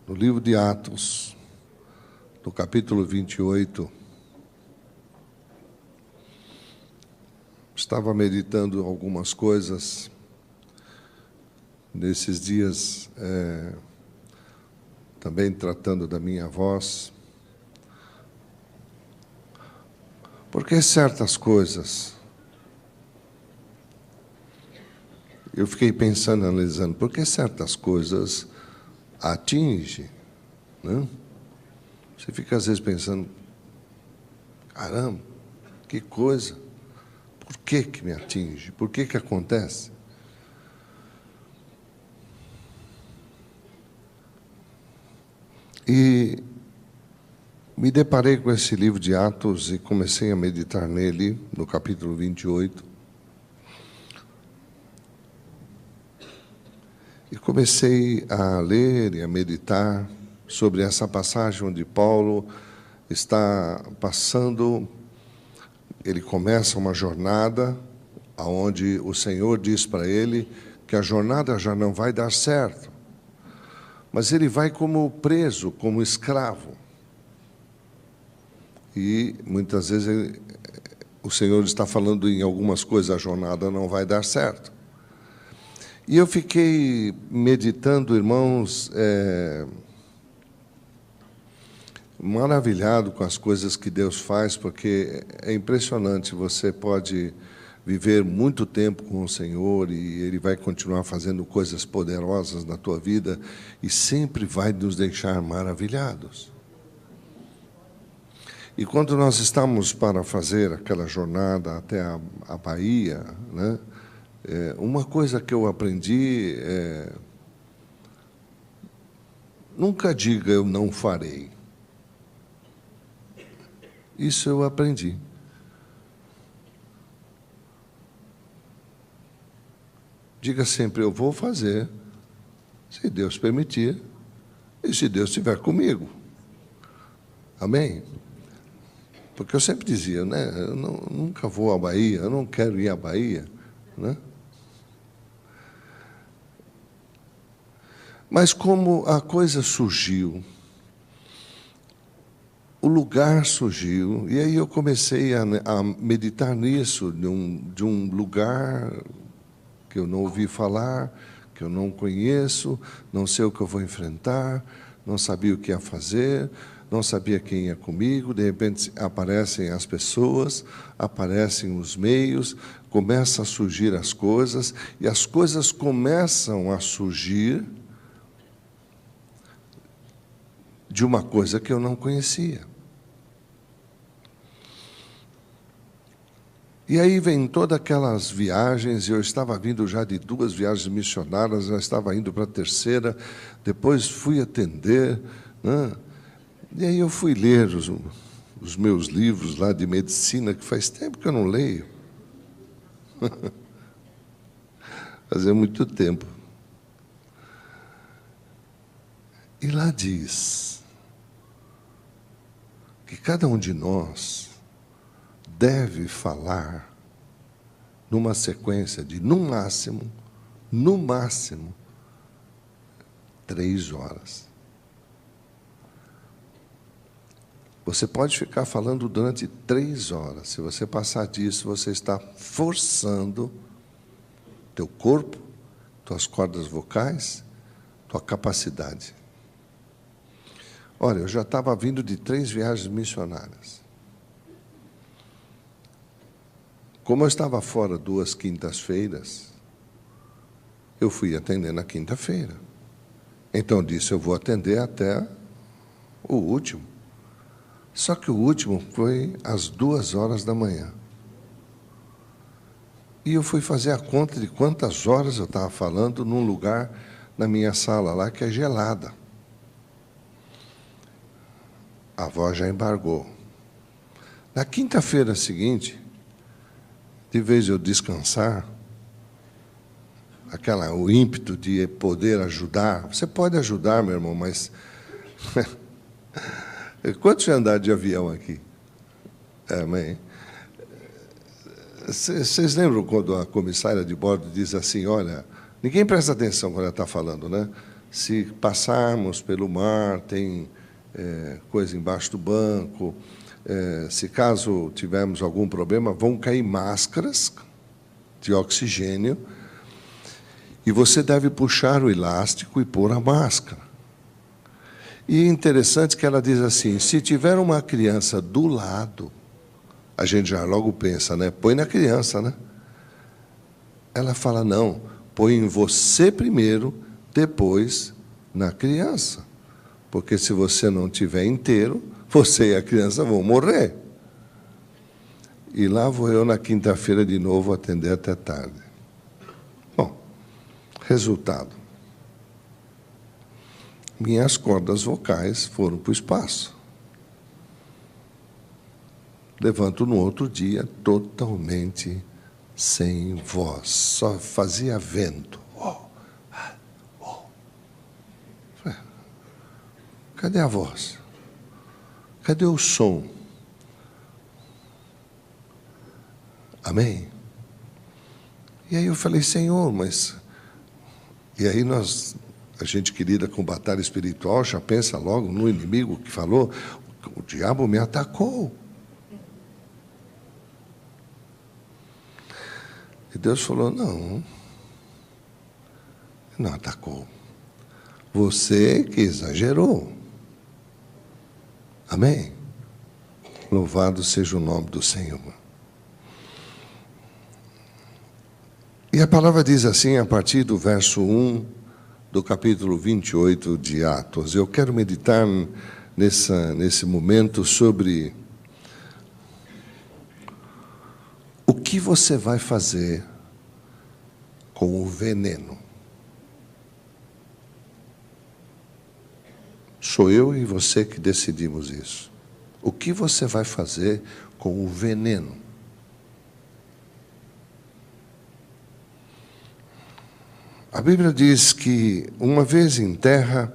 no livro de Atos, no capítulo 28, estava meditando algumas coisas nesses dias, também tratando da minha voz, porque certas coisas, eu fiquei pensando, analisando, porque certas coisas atingem, né? Você fica às vezes pensando, caramba, que coisa, por que que me atinge? Por que que acontece? E me deparei com esse livro de Atos e comecei a meditar nele, no capítulo 28. E comecei a ler e a meditar sobre essa passagem onde Paulo está passando, ele começa uma jornada, onde o Senhor diz para ele que a jornada já não vai dar certo, mas ele vai como preso, como escravo. E muitas vezes o Senhor está falando em algumas coisas, a jornada não vai dar certo. E eu fiquei meditando, irmãos, maravilhado com as coisas que Deus faz, porque é impressionante, você pode viver muito tempo com o Senhor e Ele vai continuar fazendo coisas poderosas na tua vida e sempre vai nos deixar maravilhados. E quando nós estamos para fazer aquela jornada até a Bahia, né? Uma coisa que eu aprendi nunca diga eu não farei. Isso eu aprendi. Diga sempre, eu vou fazer, se Deus permitir, e se Deus estiver comigo. Amém? Porque eu sempre dizia, né? Eu nunca vou à Bahia, eu não quero ir à Bahia, né? Mas como a coisa surgiu, o lugar surgiu, e aí eu comecei a meditar nisso, de um lugar que eu não ouvi falar, que eu não conheço, não sei o que eu vou enfrentar, não sabia o que ia fazer, não sabia quem ia comigo. De repente aparecem as pessoas, aparecem os meios, começam a surgir as coisas, e as coisas começam a surgir de uma coisa que eu não conhecia. E aí vem todas aquelas viagens, eu estava vindo já de 2 viagens missionárias, já estava indo para a 3ª, depois fui atender, né? E aí eu fui ler os meus livros lá de medicina, que faz tempo que eu não leio. Fazia muito tempo. E lá diz que cada um de nós deve falar numa sequência de, no máximo, 3 horas. Você pode ficar falando durante 3 horas. Se você passar disso, você está forçando teu corpo, tuas cordas vocais, tua capacidade. Olha, eu já estava vindo de 3 viagens missionárias. Como eu estava fora 2 quintas-feiras, eu fui atender na quinta-feira. Então, disse, eu vou atender até o último. Só que o último foi às 2 horas da manhã. E eu fui fazer a conta de quantas horas eu estava falando num lugar, na minha sala lá, que é gelada. A voz já embargou. Na quinta-feira seguinte, de vez de eu descansar, o ímpeto de poder ajudar. Você pode ajudar, meu irmão, mas... Quantos já andaram de avião aqui? Amém. Vocês lembram quando a comissária de bordo diz assim, olha, ninguém presta atenção quando ela está falando, né? se passarmos pelo mar, tem coisa embaixo do banco. Se caso tivermos algum problema, vão cair máscaras de oxigênio e você deve puxar o elástico e pôr a máscara. E é interessante que ela diz assim, se tiver uma criança do lado, a gente já logo pensa, né? Põe na criança, né? Ela fala, não, põe em você primeiro, depois na criança. Porque se você não tiver inteiro, você e a criança vão morrer. E lá vou eu na quinta-feira de novo atender até tarde. Bom, resultado. Minhas cordas vocais foram para o espaço. Levanto no outro dia totalmente sem voz, só fazia vento. Cadê a voz? Cadê o som? Amém? E aí eu falei, Senhor, mas... E aí a gente que lida com batalha espiritual, já pensa logo no inimigo que falou, o diabo me atacou. E Deus falou, não atacou. Você que exagerou. Amém? Louvado seja o nome do Senhor. E a palavra diz assim, a partir do verso 1 do capítulo 28 de Atos. Eu quero meditar nesse momento sobre o que você vai fazer com o veneno. Sou eu e você que decidimos isso. O que você vai fazer com o veneno? A Bíblia diz que, uma vez em terra,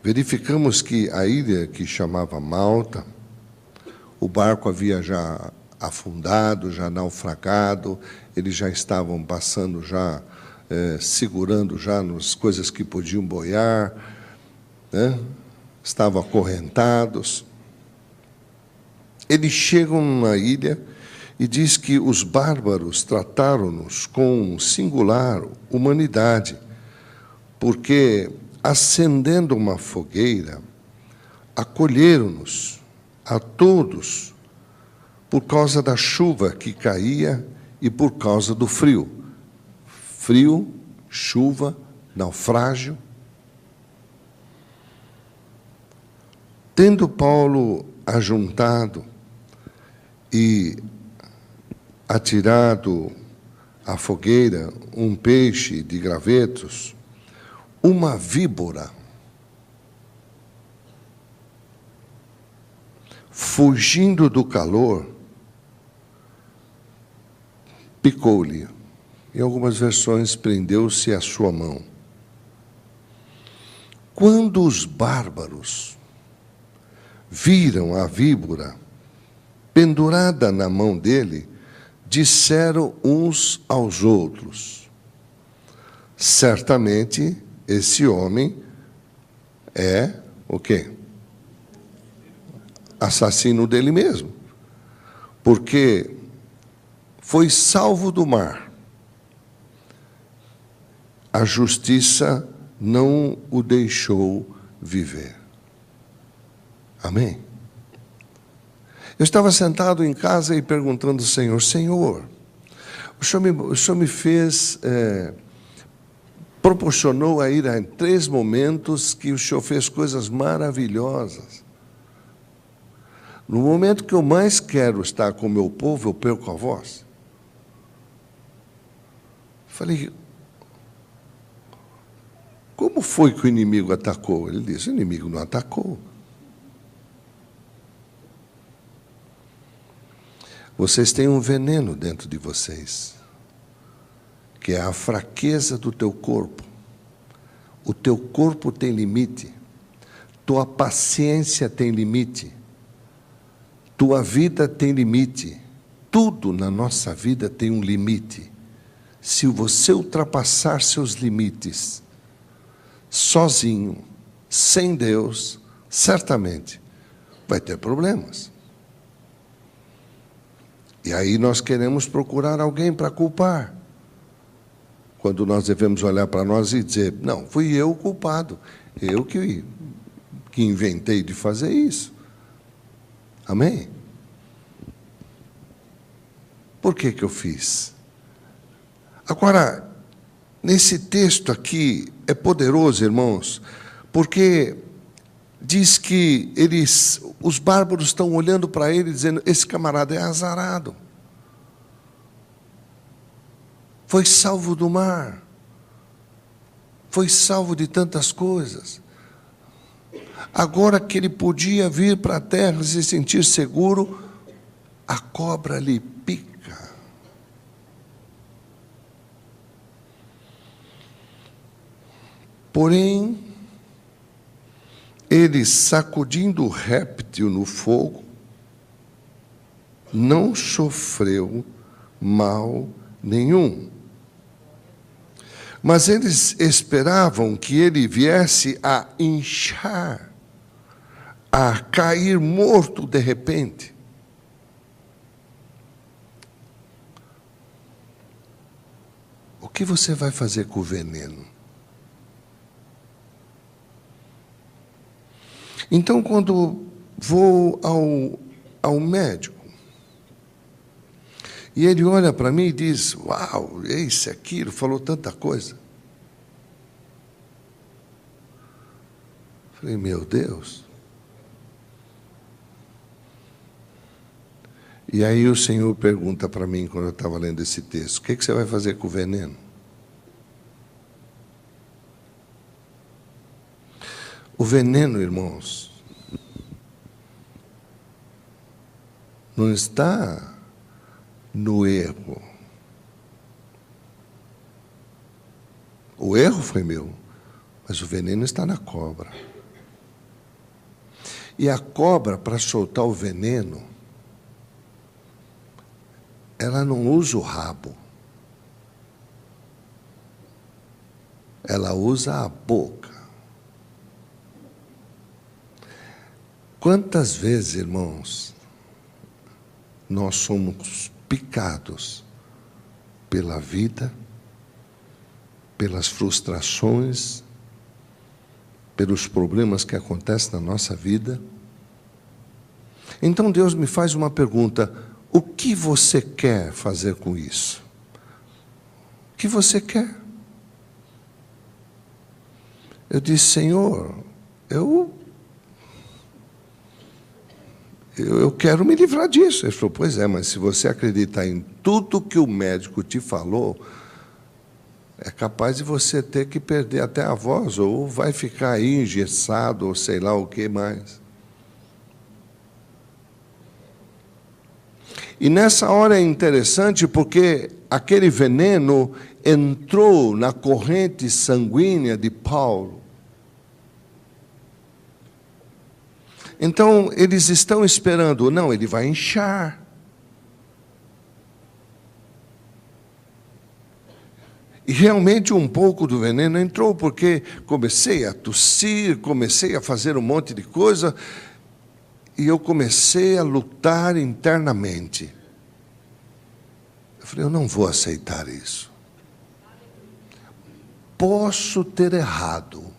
verificamos que a ilha que chamava Malta, o barco havia já afundado, já naufragado, eles já estavam passando, já segurando já nas coisas que podiam boiar, né? Estavam acorrentados. Eles chegam na ilha e diz que os bárbaros trataram-nos com singular humanidade, porque, acendendo uma fogueira, acolheram-nos a todos por causa da chuva que caía e por causa do frio. Frio, chuva, naufrágio. Tendo Paulo ajuntado e atirado à fogueira um peixe de gravetos, uma víbora, fugindo do calor, picou-lhe. Em algumas versões, prendeu-se à sua mão. Quando os bárbaros viram a víbora pendurada na mão dele, disseram uns aos outros, certamente esse homem é o quê? Assassino dele mesmo, porque foi salvo do mar. A justiça não o deixou viver. Amém? Eu estava sentado em casa e perguntando ao Senhor, Senhor, o Senhor me fez, proporcionou a ir em 3 momentos que o Senhor fez coisas maravilhosas. No momento que eu mais quero estar com o meu povo, eu perco a voz. Falei, como foi que o inimigo atacou? Ele disse, o inimigo não atacou. Vocês têm um veneno dentro de vocês, que é a fraqueza do teu corpo. O teu corpo tem limite, tua paciência tem limite, tua vida tem limite, tudo na nossa vida tem um limite. Se você ultrapassar seus limites, sozinho, sem Deus, certamente vai ter problemas. E aí nós queremos procurar alguém para culpar, quando nós devemos olhar para nós e dizer, não, fui eu o culpado, eu que inventei de fazer isso. Amém? Por que eu fiz? Agora, nesse texto aqui, é poderoso, irmãos, porque diz que os bárbaros estão olhando para ele, dizendo, esse camarada é azarado. Foi salvo do mar. Foi salvo de tantas coisas. Agora que ele podia vir para a terra e se sentir seguro, a cobra lhe pica. Porém, ele, sacudindo o réptil no fogo, não sofreu mal nenhum. Mas eles esperavam que ele viesse a inchar, a cair morto de repente. O que você vai fazer com o veneno? Então, quando vou ao médico, e ele olha para mim e diz, uau, esse, aquilo, falou tanta coisa. Falei, meu Deus. E aí o Senhor pergunta para mim, quando eu estava lendo esse texto, o que você vai fazer com o veneno? O veneno, irmãos, não está no erro. O erro foi meu, mas o veneno está na cobra. E a cobra, para soltar o veneno, ela não usa o rabo. Ela usa a boca. Quantas vezes, irmãos, nós somos picados pela vida, pelas frustrações, pelos problemas que acontecem na nossa vida. Então Deus me faz uma pergunta, o que você quer fazer com isso? O que você quer? Eu disse, Senhor, eu quero me livrar disso. Ele falou, pois é, mas se você acreditar em tudo que o médico te falou, é capaz de você ter que perder até a voz, ou vai ficar aí engessado, ou sei lá o que mais. E nessa hora é interessante, porque aquele veneno entrou na corrente sanguínea de Paulo. Então, eles estão esperando, não, ele vai inchar. E realmente um pouco do veneno entrou, porque comecei a tossir, comecei a fazer um monte de coisa, e eu comecei a lutar internamente. Eu falei, eu não vou aceitar isso. Posso ter errado.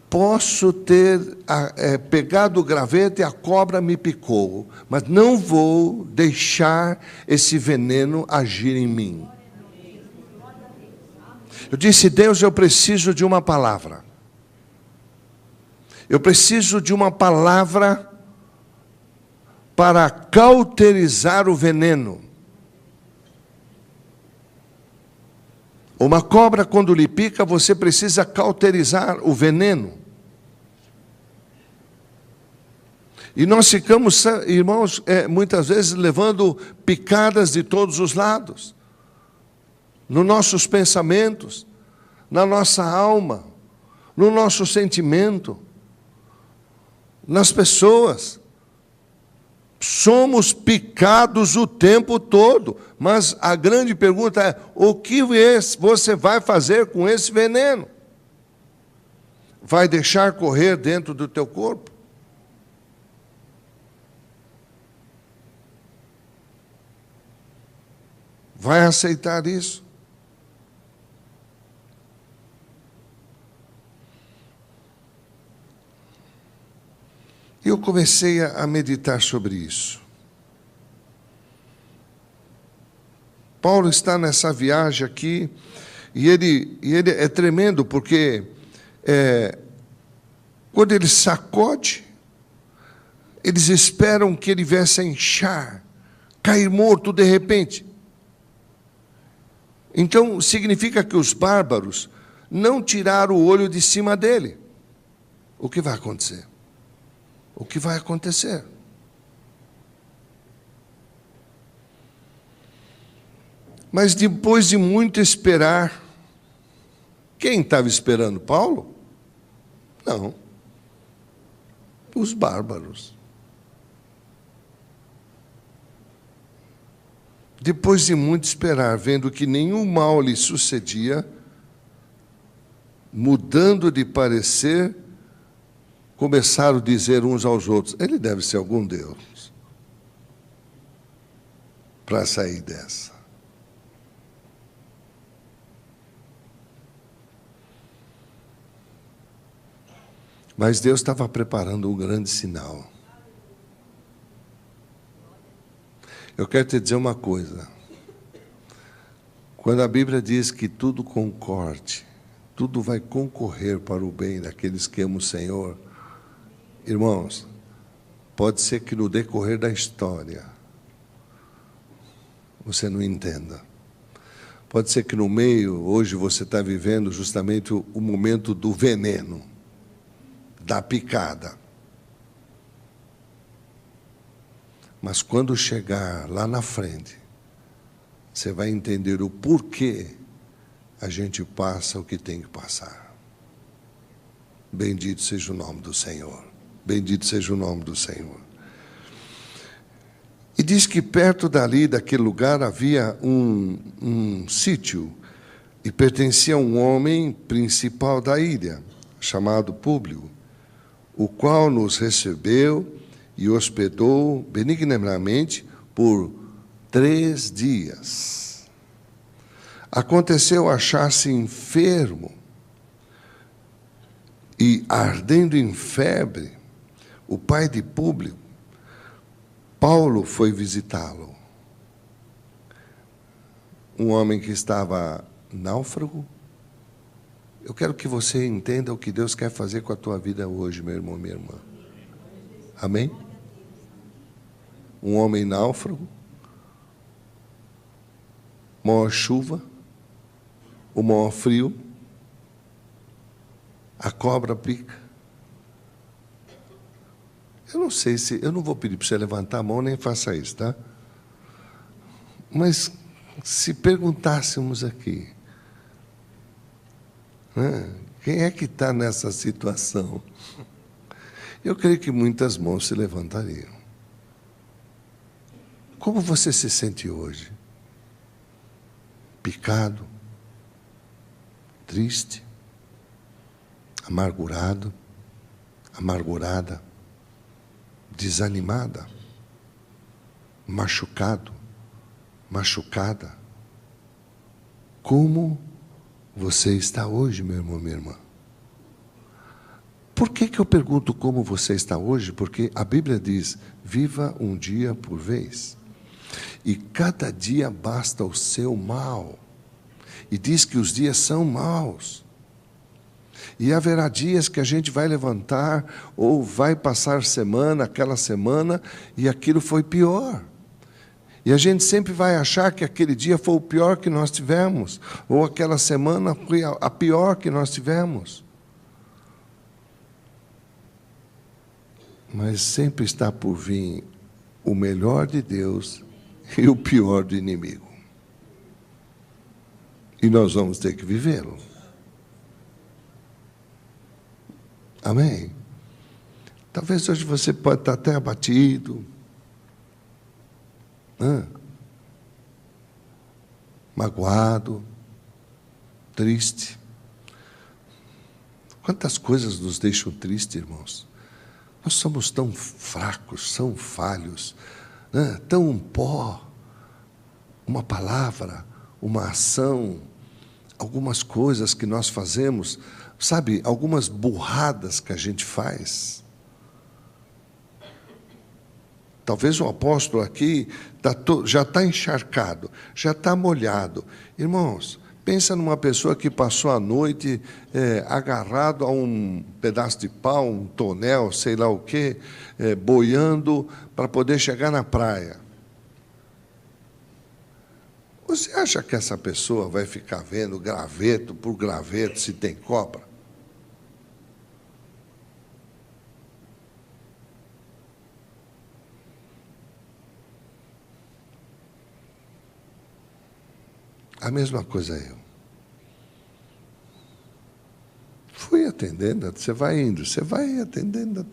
Posso ter pegado o graveto e a cobra me picou, mas não vou deixar esse veneno agir em mim. Eu disse, Deus, eu preciso de uma palavra. Eu preciso de uma palavra para cauterizar o veneno. Uma cobra, quando lhe pica, você precisa cauterizar o veneno. E nós ficamos, irmãos, muitas vezes levando picadas de todos os lados. Nos nossos pensamentos, na nossa alma, no nosso sentimento, nas pessoas. Somos picados o tempo todo, mas a grande pergunta é, o que você vai fazer com esse veneno? vai deixar correr dentro do teu corpo? Vai aceitar isso? E eu comecei a meditar sobre isso. Paulo está nessa viagem aqui, e ele é tremendo, porque quando ele sacode, eles esperam que ele viesse a inchar, cair morto de repente. Então, significa que os bárbaros não tiraram o olho de cima dele. O que vai acontecer? O que vai acontecer? Mas depois de muito esperar, quem estava esperando Paulo? Não. Os bárbaros. Depois de muito esperar, vendo que nenhum mal lhe sucedia, mudando de parecer, começaram a dizer uns aos outros: ele deve ser algum Deus para sair dessa. Mas Deus estava preparando um grande sinal. Eu quero te dizer uma coisa. Quando a Bíblia diz que tudo concorde, tudo vai concorrer para o bem daqueles que amam o Senhor, irmãos, pode ser que no decorrer da história você não entenda. Pode ser que no meio, hoje você está vivendo justamente o momento do veneno, da picada. Mas quando chegar lá na frente, você vai entender o porquê a gente passa o que tem que passar. Bendito seja o nome do Senhor. Bendito seja o nome do Senhor. E diz que perto dali, daquele lugar, havia um sítio, e pertencia a um homem principal da ilha, chamado Públio, o qual nos recebeu e hospedou benignamente por 3 dias. Aconteceu achar-se enfermo e ardendo em febre, o pai de Públio. Paulo foi visitá-lo. Um homem que estava náufrago. Eu quero que você entenda o que Deus quer fazer com a tua vida hoje, meu irmão, minha irmã. Amém? Um homem náufrago, maior chuva, o maior frio, a cobra pica. Eu não sei se... Eu não vou pedir para você levantar a mão, nem faça isso, tá? Mas se perguntássemos aqui, quem é que está nessa situação? Eu creio que muitas mãos se levantariam. Como você se sente hoje? Picado? Triste? Amargurado? Amargurada? Desanimada? Machucado? Machucada? Como você está hoje, meu irmão, minha irmã? Por que eu pergunto como você está hoje? Porque a Bíblia diz: viva um dia por vez. E cada dia basta o seu mal. E diz que os dias são maus. E haverá dias que a gente vai levantar, ou vai passar semana, aquela semana, e aquilo foi pior. E a gente sempre vai achar que aquele dia foi o pior que nós tivemos, ou aquela semana foi a pior que nós tivemos. Mas sempre está por vir o melhor de Deus e o pior do inimigo. E nós vamos ter que vivê-lo. Amém? Talvez hoje você pode estar até abatido, magoado, triste. Quantas coisas nos deixam tristes, irmãos? Nós somos tão fracos, tão falhos, né? Tão pó. Uma palavra, uma ação, algumas coisas que nós fazemos, sabe, algumas burradas que a gente faz. Talvez o apóstolo aqui já está encharcado, já está molhado. Irmãos, pensa numa pessoa que passou a noite agarrado a um pedaço de pau, um tonel, sei lá o quê, boiando para poder chegar na praia. Você acha que essa pessoa vai ficar vendo graveto por graveto se tem cobra? A mesma coisa eu. Fui atendendo, você vai indo, você vai atendendo.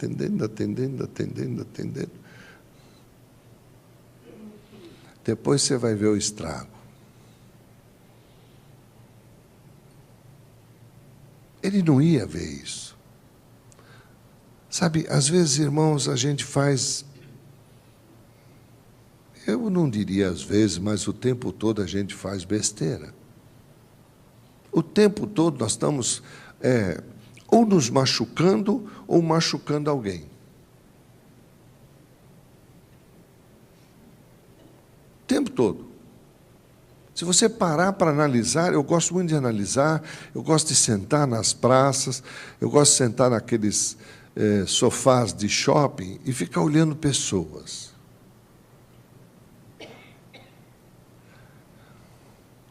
Depois você vai ver o estrago. Ele não ia ver isso. Sabe, às vezes, irmãos, a gente faz... Eu não diria às vezes, mas o tempo todo a gente faz besteira. O tempo todo nós estamos ou nos machucando ou machucando alguém. O tempo todo. Se você parar para analisar, eu gosto muito de analisar, eu gosto de sentar nas praças, eu gosto de sentar naqueles sofás de shopping e ficar olhando pessoas.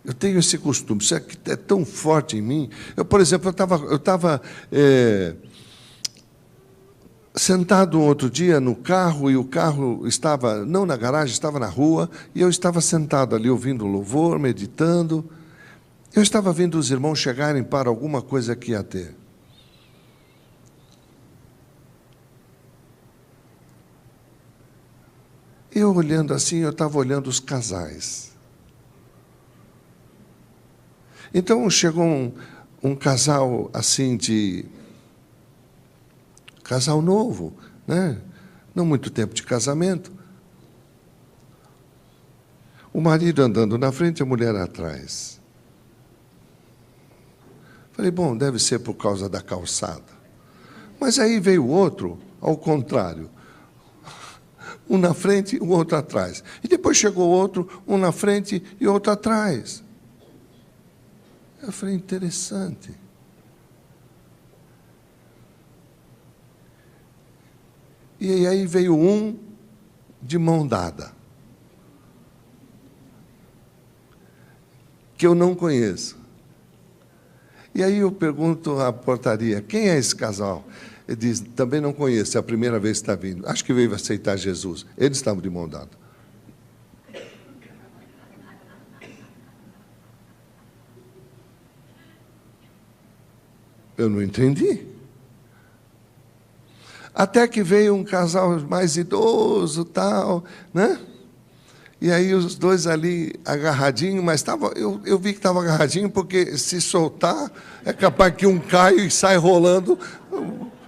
Eu tenho esse costume, isso é tão forte em mim. Eu, por exemplo, eu estava sentado um outro dia no carro, e o carro estava, não na garagem, estava na rua, e eu estava sentado ali ouvindo louvor, meditando. Eu estava vendo os irmãos chegarem para alguma coisa que ia ter. Eu olhando assim, eu estava olhando os casais. Então chegou um casal assim casal novo, né? Não muito tempo de casamento. O marido andando na frente, a mulher atrás. Falei, bom, deve ser por causa da calçada. Mas aí veio o outro, ao contrário. Um na frente, o outro atrás. E depois chegou outro, um na frente e outro atrás. Eu falei, interessante. E aí veio um de mão dada, que eu não conheço. E aí eu pergunto à portaria, quem é esse casal? Ele diz, também não conheço, é a primeira vez que está vindo. Acho que veio aceitar Jesus. Eles estavam de mão dada. Eu não entendi. Até que veio um casal mais idoso, tal, né? E aí os dois ali agarradinhos, mas eu vi que estava agarradinho, porque se soltar, é capaz que um caia e sai rolando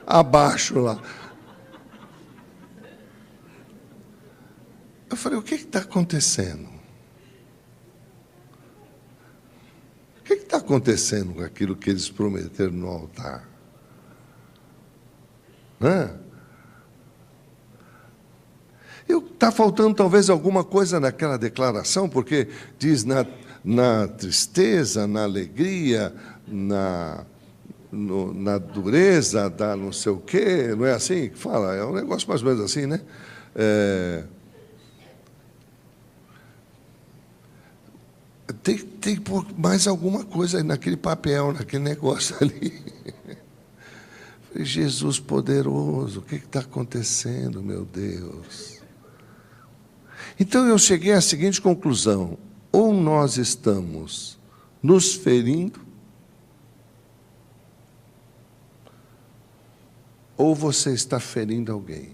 abaixo lá. Eu falei, o que está acontecendo? O que está acontecendo com aquilo que eles prometeram no altar? Está faltando talvez alguma coisa naquela declaração, porque diz na tristeza, na alegria, na dureza, da não sei o quê, não é assim que fala? É um negócio mais ou menos assim, né? Tem que pôr mais alguma coisa naquele papel, naquele negócio ali. Jesus poderoso, o que está acontecendo, meu Deus? Então eu cheguei à seguinte conclusão: ou nós estamos nos ferindo, ou você está ferindo alguém.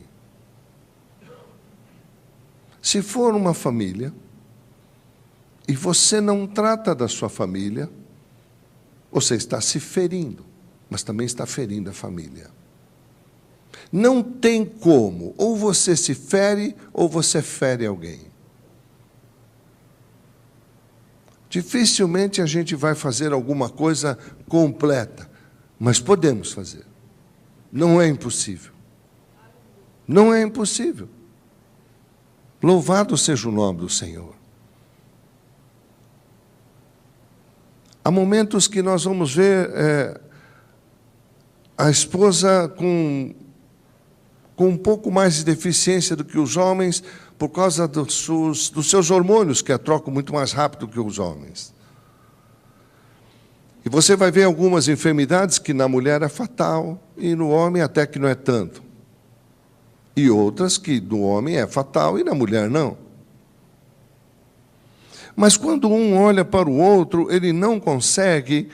Se for uma família, e você não trata da sua família, você está se ferindo. mas também está ferindo a família. Não tem como, ou você se fere, ou você fere alguém. Dificilmente a gente vai fazer alguma coisa completa, mas podemos fazer. Não é impossível. Não é impossível. Louvado seja o nome do Senhor. Há momentos que nós vamos ver a esposa com um pouco mais de deficiência do que os homens, por causa dos seus hormônios, que a trocam muito mais rápido que os homens. E você vai ver algumas enfermidades que na mulher é fatal, e no homem até que não é tanto. E outras que no homem é fatal e na mulher não. Mas quando um olha para o outro, ele não consegue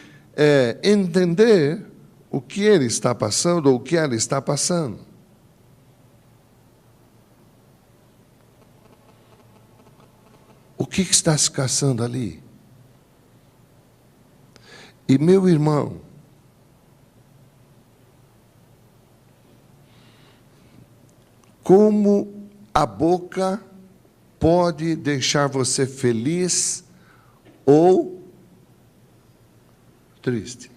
entender o que ele está passando ou o que ela está passando. O que está se caçando ali? E, meu irmão, como a boca pode deixar você feliz ou triste?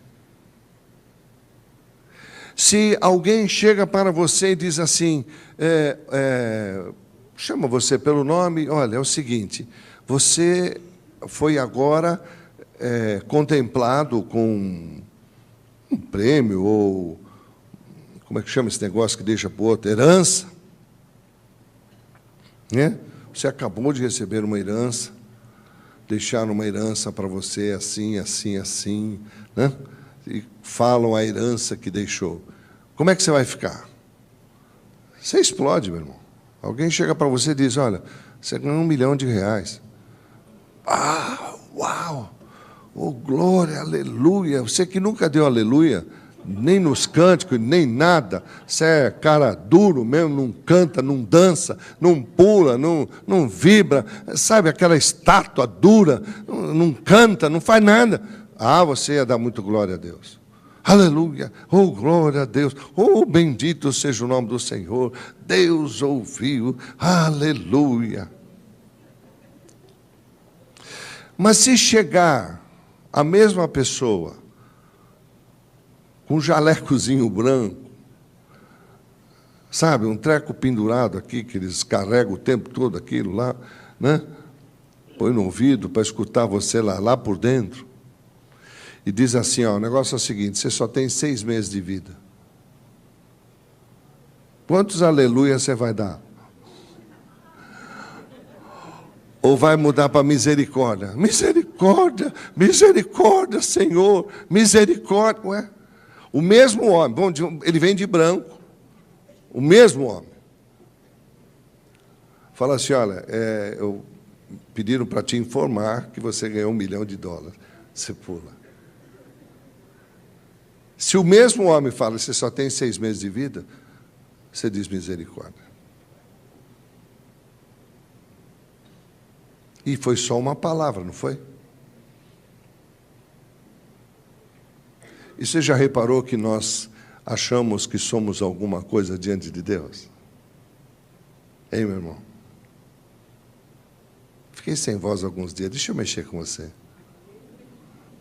Se alguém chega para você e diz assim, chama você pelo nome, olha, é o seguinte, você foi agora contemplado com um prêmio, ou como é que chama esse negócio que deixa para o outro? Herança. Né? Você acabou de receber uma herança, deixaram uma herança para você assim, assim, assim, né? E falam a herança que deixou. Como é que você vai ficar? Você explode, meu irmão. Alguém chega para você e diz, olha, você ganhou R$1 milhão. Ah, uau! Oh, glória, aleluia! Você que nunca deu aleluia, nem nos cânticos, nem nada. Você é cara duro mesmo, não canta, não dança, não pula, não vibra. Sabe, aquela estátua dura, não canta, não faz nada. Ah, você ia dar muito glória a Deus. Aleluia, oh glória a Deus, oh bendito seja o nome do Senhor. Deus ouviu, aleluia. Mas se chegar a mesma pessoa com um jalecozinho branco, sabe, um treco pendurado aqui, que eles carregam o tempo todo aquilo lá, né? Põe no ouvido para escutar você lá por dentro, e diz assim, ó, o negócio é o seguinte, você só tem 6 meses de vida. Quantos aleluia você vai dar? Ou vai mudar para misericórdia? Misericórdia, misericórdia, Senhor, misericórdia. Ué? O mesmo homem, bom, ele vem de branco, o mesmo homem. Fala assim, olha, pediram para te informar que você ganhou $1 milhão. Você pula. Se o mesmo homem fala, você só tem 6 meses de vida, você diz misericórdia. E foi só uma palavra, não foi? E você já reparou que nós achamos que somos alguma coisa diante de Deus? Hein, meu irmão? Fiquei sem voz alguns dias, deixa eu mexer com você.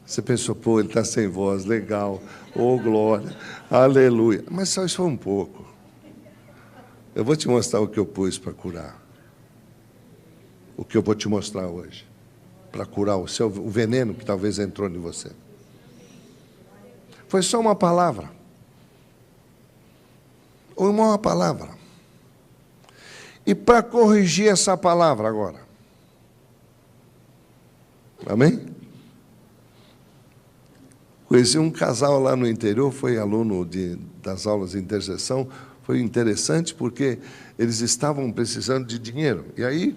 Você pensou, pô, ele está sem voz, legal, oh glória, aleluia. Mas só isso foi um pouco. Eu vou te mostrar o que eu pus para curar. O que eu vou te mostrar hoje, para curar o veneno que talvez entrou em você. Foi só uma palavra. Uma palavra. E para corrigir essa palavra agora. Amém? Conheci um casal lá no interior, foi aluno das aulas de intercessão. Foi interessante porque eles estavam precisando de dinheiro. E aí,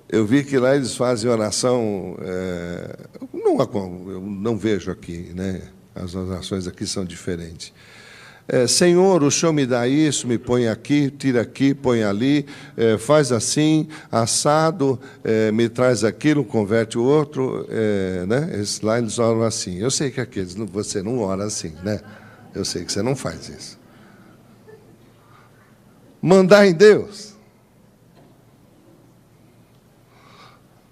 eu vi que lá eles fazem oração, eu não vejo aqui, né? As orações aqui são diferentes. Senhor, o Senhor me dá isso, me põe aqui, tira aqui, põe ali, faz assim, assado, me traz aquilo, converte o outro. Né? Lá eles oram assim. Eu sei que aqueles, você não ora assim, né? Eu sei que você não faz isso. Mandar em Deus.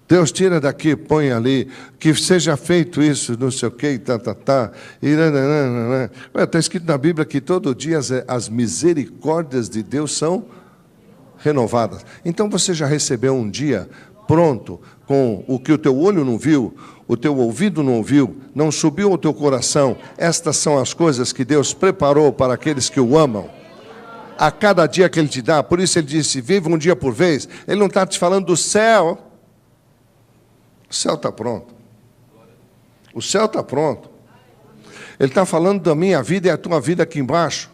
Deus tira daqui, põe ali, que seja feito isso, não sei o quê, Está escrito na Bíblia que todo dia as misericórdias de Deus são renovadas. Então você já recebeu um dia pronto, com o que o teu olho não viu, o teu ouvido não ouviu, não subiu ao teu coração. Estas são as coisas que Deus preparou para aqueles que o amam. A cada dia que Ele te dá, por isso Ele disse, viva um dia por vez. Ele não está te falando do céu. O céu está pronto. O céu está pronto. Ele está falando da minha vida e a tua vida aqui embaixo.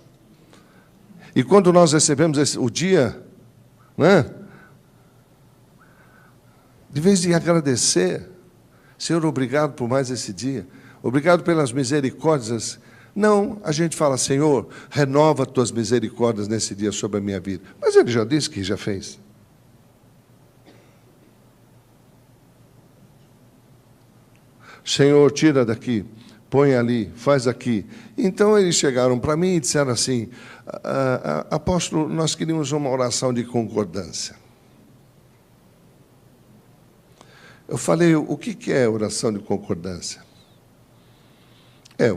E quando nós recebemos o dia, né? De vez de agradecer, Senhor, obrigado por mais esse dia. Obrigado pelas misericórdias. Não, a gente fala, Senhor, renova tuas misericórdias nesse dia sobre a minha vida. Mas Ele já disse que já fez. Senhor, tira daqui, põe ali, faz aqui. Então eles chegaram para mim e disseram assim, apóstolo, nós queríamos uma oração de concordância. Eu falei, o que é oração de concordância?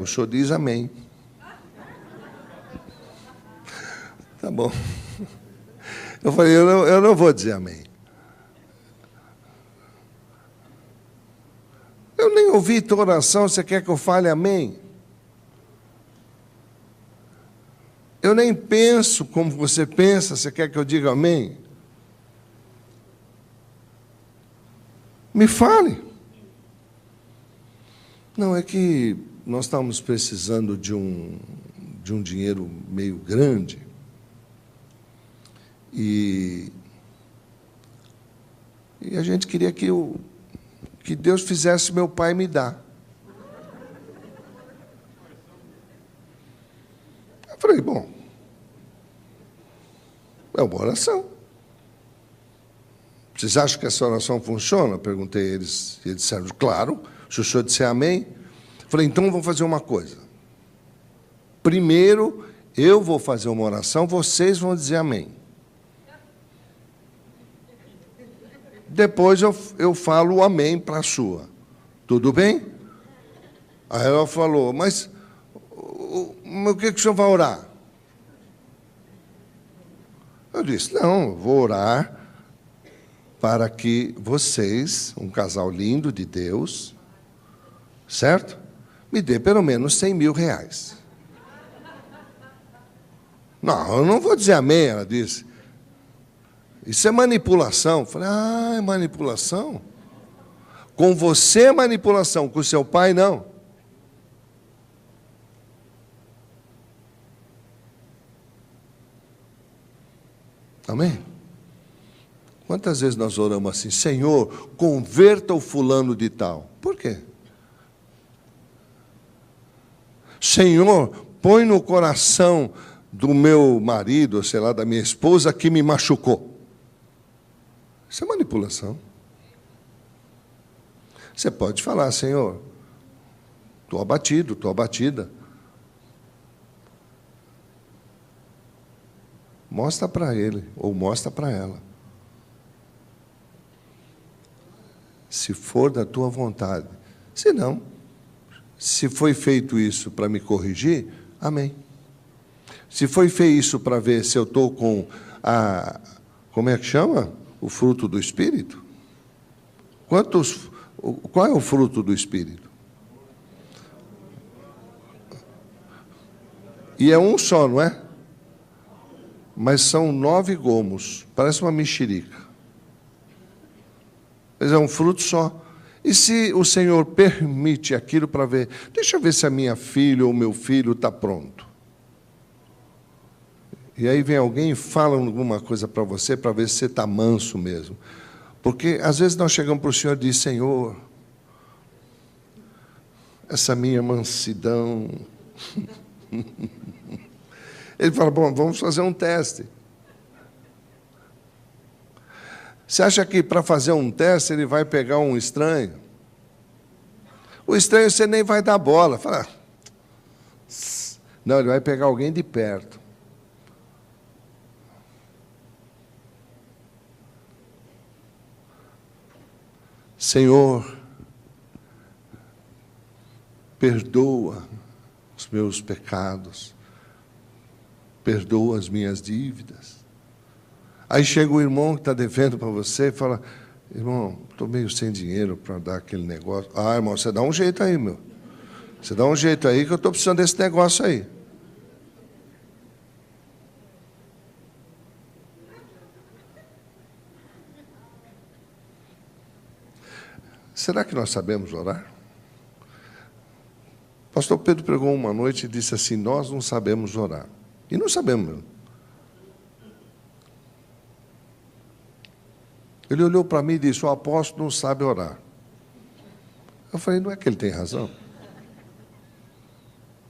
O senhor diz amém. Tá bom. Eu falei, eu não vou dizer amém. Eu nem ouvi tua oração, você quer que eu fale amém? Eu nem penso como você pensa, você quer que eu diga amém? Me fale. Não, é que nós estávamos precisando de um dinheiro meio grande. E a gente queria que Deus fizesse meu pai me dar. Eu falei, bom, é uma oração. Vocês acham que essa oração funciona? Perguntei a eles, e eles disseram, claro, se o senhor disser amém. Eu falei, então vamos fazer uma coisa. Primeiro, eu vou fazer uma oração, vocês vão dizer amém. Depois eu falo o amém para a sua. Tudo bem? Aí ela falou, mas o que o senhor vai orar? Eu disse, não, eu vou orar para que vocês, um casal lindo de Deus, certo? Me dê pelo menos 100 mil reais. Não, eu não vou dizer amém, ela disse. Isso é manipulação. Eu falei, é manipulação? Com você é manipulação, com seu pai não. Amém? Quantas vezes nós oramos assim, Senhor, converta o fulano de tal. Por quê? Senhor, põe no coração do meu marido, sei lá, da minha esposa, que me machucou. Isso é manipulação. Você pode falar, Senhor, estou abatido, estou abatida. Mostra para ele, ou mostra para ela. Se for da tua vontade. Se não, se foi feito isso para me corrigir, amém. Se foi feito isso para ver se eu estou com como é que chama? O fruto do Espírito? Qual é o fruto do Espírito? E é um só, não é? Mas são 9 gomos, parece uma mexerica. Mas é um fruto só. E se o Senhor permite aquilo para ver, deixa eu ver se a minha filha ou meu filho está pronto. E aí vem alguém e fala alguma coisa para você ver se você está manso mesmo. Porque às vezes nós chegamos para o Senhor e diz, Senhor, essa minha mansidão, Ele fala, bom, vamos fazer um teste. Você acha que para fazer um teste ele vai pegar um estranho? O estranho você nem vai dar bola. Fala, não, ele vai pegar alguém de perto. Senhor, perdoa os meus pecados, perdoa as minhas dívidas. Aí chega o irmão que está devendo para você e fala, irmão, estou meio sem dinheiro para dar aquele negócio. Ah, irmão, você dá um jeito aí, meu. Você dá um jeito aí que eu estou precisando desse negócio aí. Será que nós sabemos orar? O pastor Pedro pregou uma noite e disse assim, nós não sabemos orar. E não sabemos mesmo. Ele olhou para mim e disse, o apóstolo não sabe orar. Eu falei, não é que ele tem razão?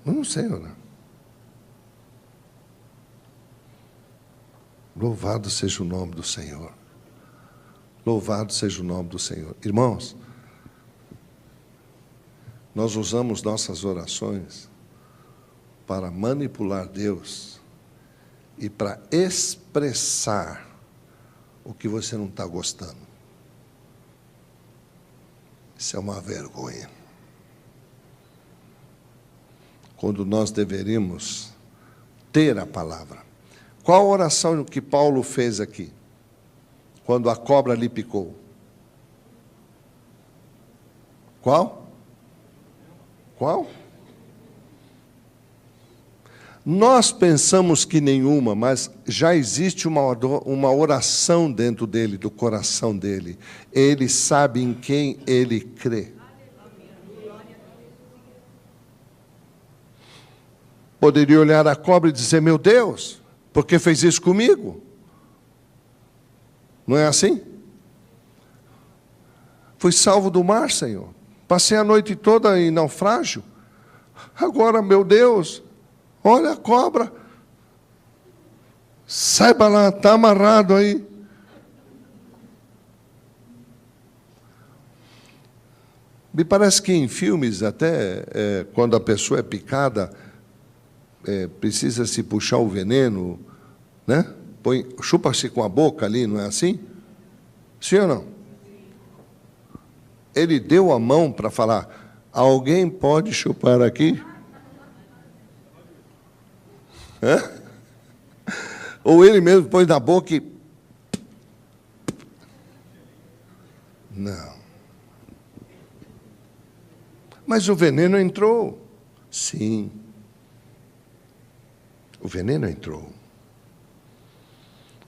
Eu não sei orar. Louvado seja o nome do Senhor. Louvado seja o nome do Senhor. Irmãos, nós usamos nossas orações para manipular Deus e para expressar o que você não está gostando. Isso é uma vergonha. Quando nós deveríamos ter a palavra. Qual a oração que Paulo fez aqui? Quando a cobra lhe picou? Qual? Qual? Nós pensamos que nenhuma, mas já existe uma oração dentro dele, do coração dele. Ele sabe em quem ele crê. Poderia olhar a cobra e dizer, meu Deus, por que fez isso comigo? Não é assim? Fui salvo do mar, Senhor. Passei a noite toda em naufrágio. Agora, meu Deus, olha a cobra. Saiba lá, está amarrado aí. Me parece que em filmes, até quando a pessoa é picada, precisa se puxar o veneno, né? Chupa-se com a boca ali, não é assim? Sim ou não? Ele deu a mão para falar, alguém pode chupar aqui? Hã? Ou ele mesmo pôs na boca e... Não. Mas o veneno entrou. Sim. O veneno entrou.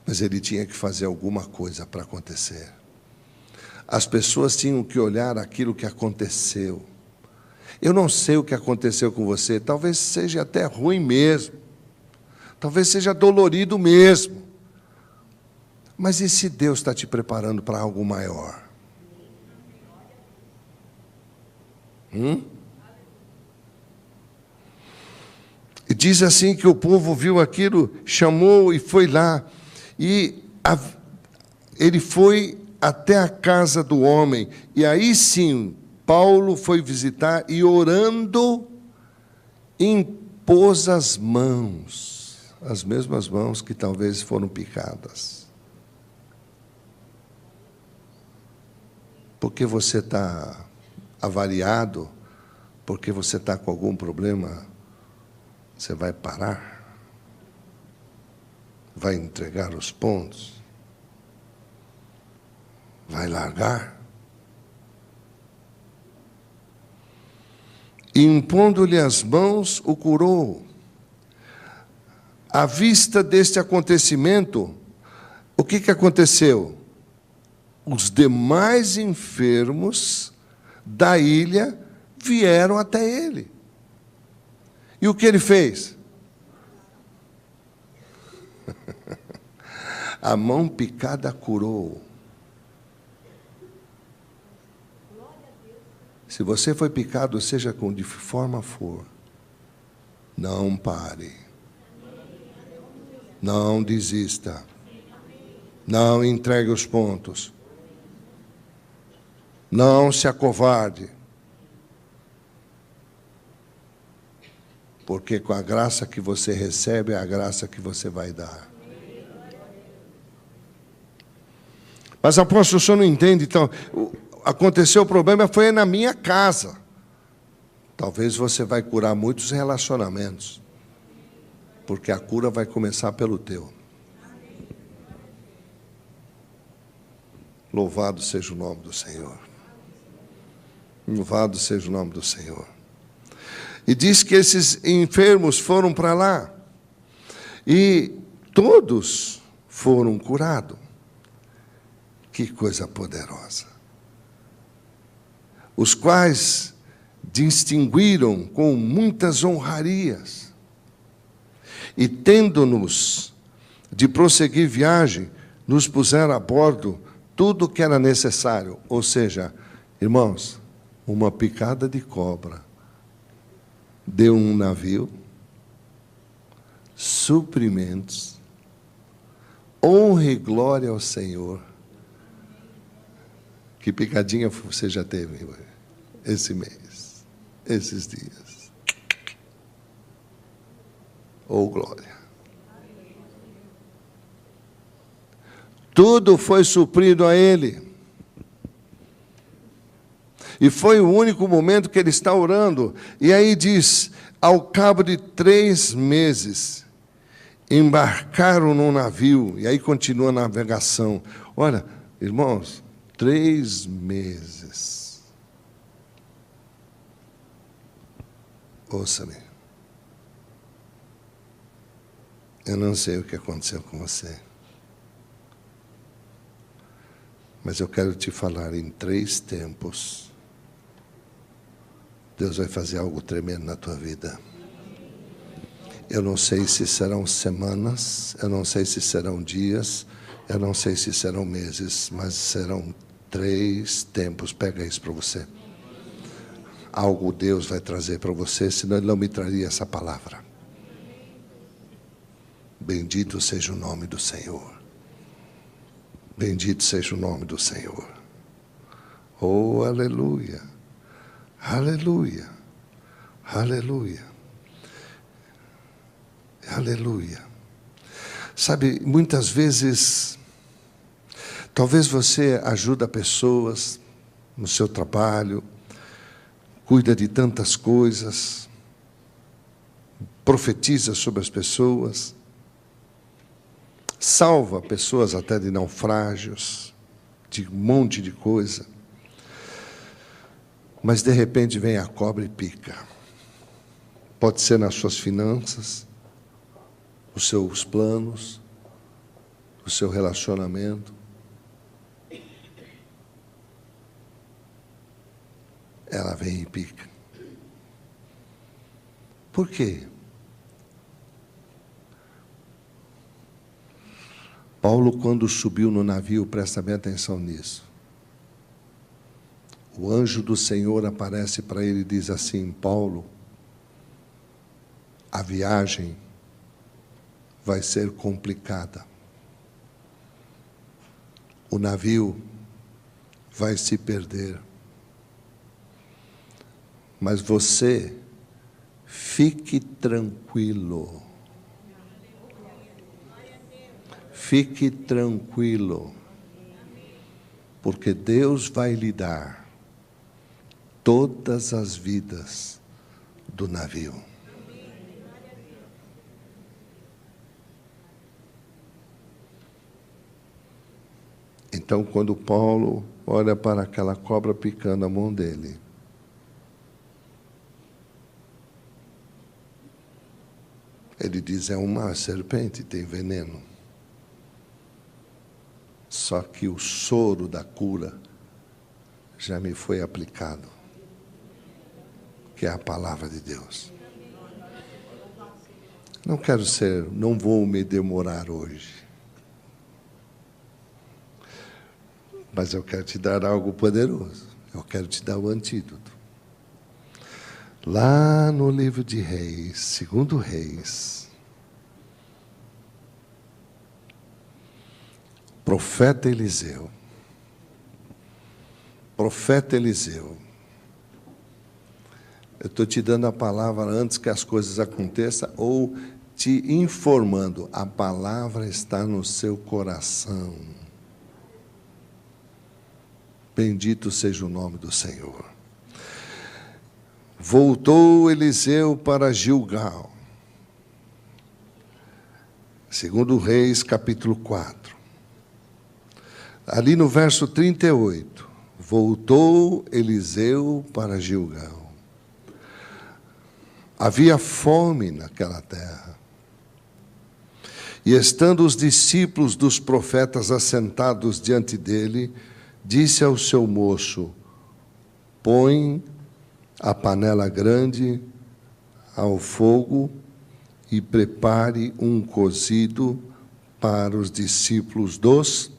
Mas ele tinha que fazer alguma coisa para acontecer. As pessoas tinham que olhar aquilo que aconteceu. Eu não sei o que aconteceu com você, talvez seja até ruim mesmo. Talvez seja dolorido mesmo. Mas e se Deus está te preparando para algo maior? E diz assim que o povo viu aquilo, chamou e foi lá. E ele foi até a casa do homem. E aí sim, Paulo foi visitar e orando, impôs as mãos, as mesmas mãos que talvez foram picadas. Porque você está avariado, porque você está com algum problema, você vai parar? Vai entregar os pontos? Vai largar? E impondo-lhe as mãos, o curou. À vista deste acontecimento, o que aconteceu? Os demais enfermos da ilha vieram até ele. E o que ele fez? A mão picada curou. Se você foi picado, seja de forma for, não pare. Não desista. Não entregue os pontos. Não se acovarde. Porque com a graça que você recebe, é a graça que você vai dar. Mas, apóstolo, o senhor não entende, então, aconteceu o problema, foi na minha casa. Talvez você vai curar muitos relacionamentos, porque a cura vai começar pelo teu. Louvado seja o nome do Senhor. Louvado seja o nome do Senhor. E diz que esses enfermos foram para lá, e todos foram curados. Que coisa poderosa. Os quais distinguiram com muitas honrarias, e tendo-nos de prosseguir viagem, nos puseram a bordo tudo o que era necessário. Ou seja, irmãos, uma picada de cobra deu um navio, suprimentos, honra e glória ao Senhor. Que picadinha você já teve esse mês, esses dias? Oh, glória. Tudo foi suprido a ele. E foi o único momento que ele está orando. E aí diz, ao cabo de 3 meses, embarcaram num navio. E aí continua a navegação. Olha, irmãos, 3 meses. Ouça-me. Eu não sei o que aconteceu com você. Mas eu quero te falar, em 3 tempos, Deus vai fazer algo tremendo na tua vida. Eu não sei se serão semanas, eu não sei se serão dias, eu não sei se serão meses, mas serão 3 tempos. Pega isso para você. Algo Deus vai trazer para você, senão Ele não me traria essa palavra. Bendito seja o nome do Senhor. Bendito seja o nome do Senhor. Oh, aleluia. Aleluia. Aleluia. Aleluia. Sabe, muitas vezes, talvez você ajuda pessoas no seu trabalho, cuida de tantas coisas, profetiza sobre as pessoas, salva pessoas até de naufrágios, de um monte de coisa. Mas de repente vem a cobra e pica. Pode ser nas suas finanças, os seus planos, o seu relacionamento. Ela vem e pica. Por quê? Paulo, quando subiu no navio, presta bem atenção nisso. O anjo do Senhor aparece para ele e diz assim: Paulo, a viagem vai ser complicada. O navio vai se perder. Mas você fique tranquilo. Fique tranquilo. Porque Deus vai lhe dar todas as vidas do navio. Então, quando Paulo olha para aquela cobra picando a mão dele, ele diz: é uma serpente, tem veneno. Só que o soro da cura já me foi aplicado, que é a palavra de Deus. Não vou me demorar hoje. Mas eu quero te dar algo poderoso. Eu quero te dar o antídoto. Lá no livro de Reis, 2 Reis, Profeta Eliseu. Profeta Eliseu. Eu estou te dando a palavra antes que as coisas aconteçam, ou te informando, a palavra está no seu coração. Bendito seja o nome do Senhor. Voltou Eliseu para Gilgal. Segundo Reis, capítulo 4. Ali no verso 38. Voltou Eliseu para Gilgal. Havia fome naquela terra. E estando os discípulos dos profetas assentados diante dele, disse ao seu moço: põe a panela grande ao fogo e prepare um cozido para os discípulos dos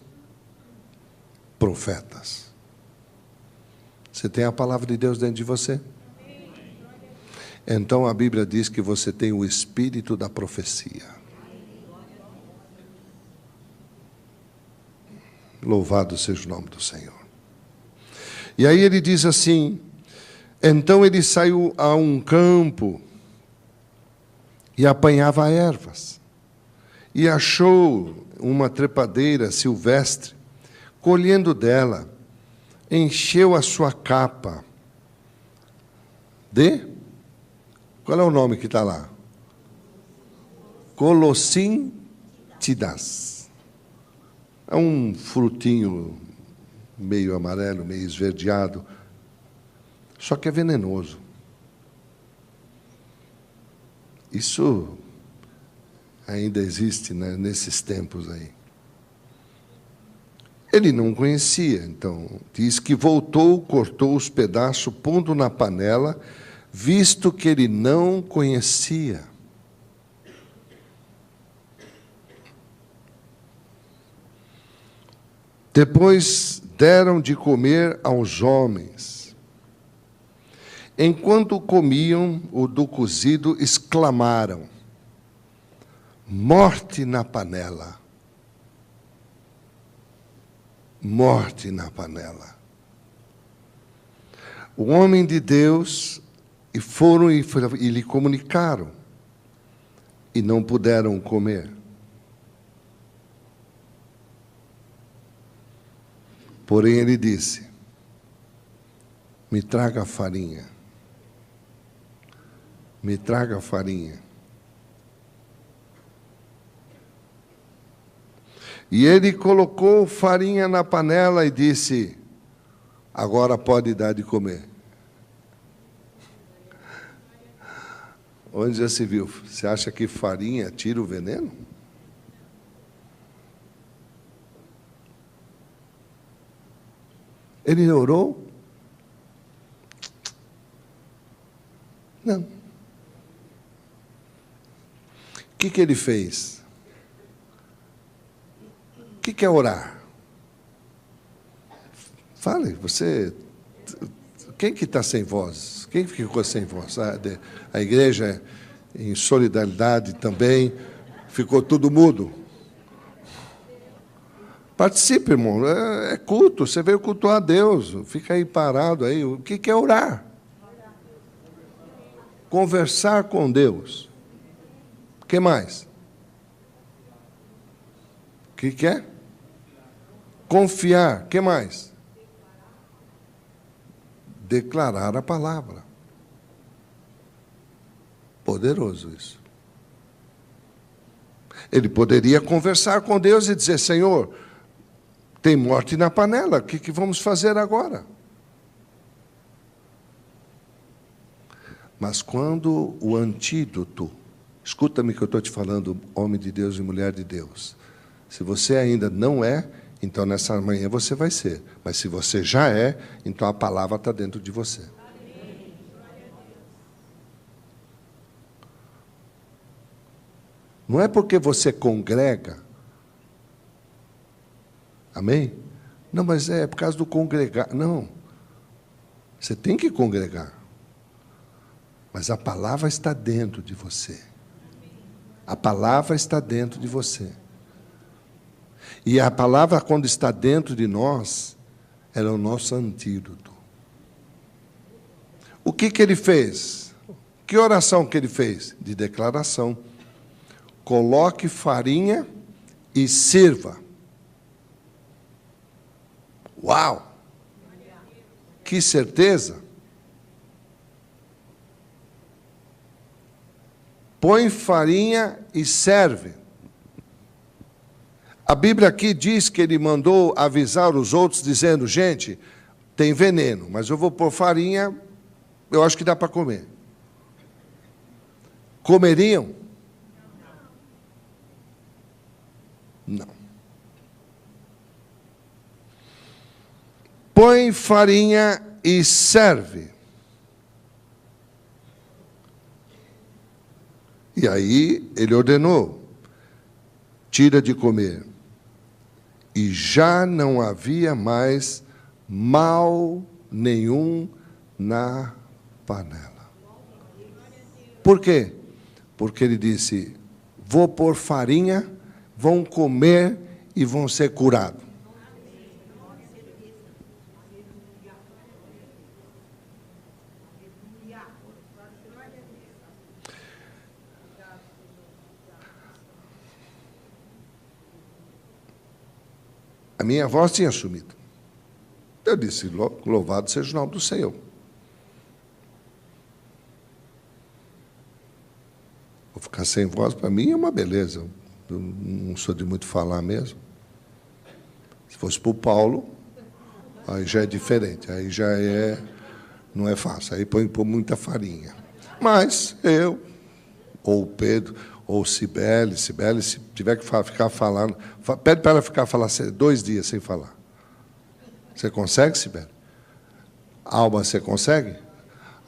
profetas. Você tem a palavra de Deus dentro de você? Então a Bíblia diz que você tem o espírito da profecia. Louvado seja o nome do Senhor. E aí ele diz assim: então ele saiu a um campo e apanhava ervas, e achou uma trepadeira silvestre, colhendo dela, encheu a sua capa de... Qual é o nome que está lá? Colossíntidas. É um frutinho meio amarelo, meio esverdeado, só que é venenoso. Isso ainda existe, né, nesses tempos aí. Ele não conhecia, então diz que voltou, cortou os pedaços, pondo na panela, visto que ele não conhecia. Depois deram de comer aos homens. Enquanto comiam o do cozido, exclamaram: morte na panela. Morte na panela. O homem de Deus, e foram e lhe comunicaram, e não puderam comer. Porém ele disse: me traga farinha. Me traga farinha. E ele colocou farinha na panela e disse: agora pode dar de comer. Onde já se viu? Você acha que farinha tira o veneno? Ele orou? Não. O que ele fez? O que é orar? Fale, você... Quem que está sem voz? Quem ficou sem voz? A igreja, em solidariedade também, ficou tudo mudo. Participe, irmão. É culto. Você veio cultuar a Deus. Fica aí parado aí. O que é orar? Conversar com Deus. O que mais? O que é? Confiar. O que mais? Declarar a palavra. Poderoso isso. Ele poderia conversar com Deus e dizer: Senhor, tem morte na panela, o que vamos fazer agora? Mas quando o antídoto, escuta-me que eu estou te falando, homem de Deus e mulher de Deus, se você ainda não é, então nessa manhã você vai ser. Mas se você já é, então a palavra está dentro de você. Não é porque você congrega. Amém? Não, mas é por causa do congregar. Não. Você tem que congregar. Mas a palavra está dentro de você. A palavra está dentro de você. E a palavra, quando está dentro de nós, ela é o nosso antídoto. O que ele fez? Que oração que ele fez? De declaração. Coloque farinha e sirva. Uau! Que certeza! Põe farinha e serve. A Bíblia aqui diz que ele mandou avisar os outros, dizendo, gente, tem veneno, mas eu vou pôr farinha, eu acho que dá para comer. Comeriam? Não. Põe farinha e serve. E aí ele ordenou, tira de comer. E já não havia mais mal nenhum na panela. Por quê? Porque ele disse, vou pôr farinha, vão comer e vão ser curados. A minha voz tinha sumido. Eu disse, louvado seja o nome do Senhor. Vou ficar sem voz, para mim, é uma beleza. Eu não sou de muito falar mesmo. Se fosse para o Paulo, aí já é diferente. Aí já não é fácil. Aí põe muita farinha. Mas eu, ou o Pedro, ou Cibele, se tiver que ficar falando, pede para ela ficar falando 2 dias sem falar. Você consegue, Cibele? Alba, você consegue?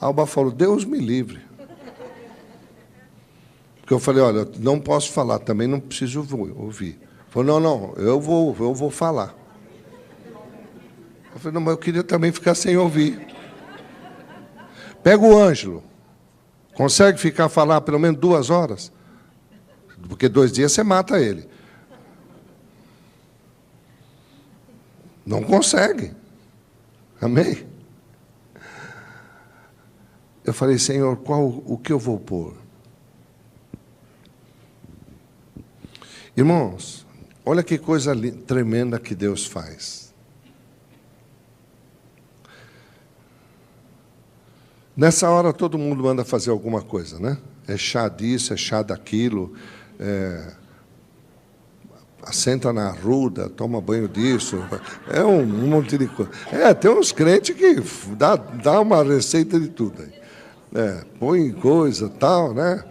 Alba falou, Deus me livre. Porque eu falei, olha, não posso falar, também não preciso ouvir. Falou, não, eu vou falar. Eu falei, não, mas eu queria também ficar sem ouvir. Pega o Ângelo. Consegue falar pelo menos 2 horas? Porque 2 dias você mata ele. Não consegue. Amém? Eu falei, Senhor, o que eu vou pôr? Irmãos, olha que coisa tremenda que Deus faz. Nessa hora todo mundo manda fazer alguma coisa, né? É chá disso, é chá daquilo, assenta na arruda, toma banho disso, é um monte de coisa. Tem uns crentes que dá uma receita de tudo aí. Põe coisa, tal, né?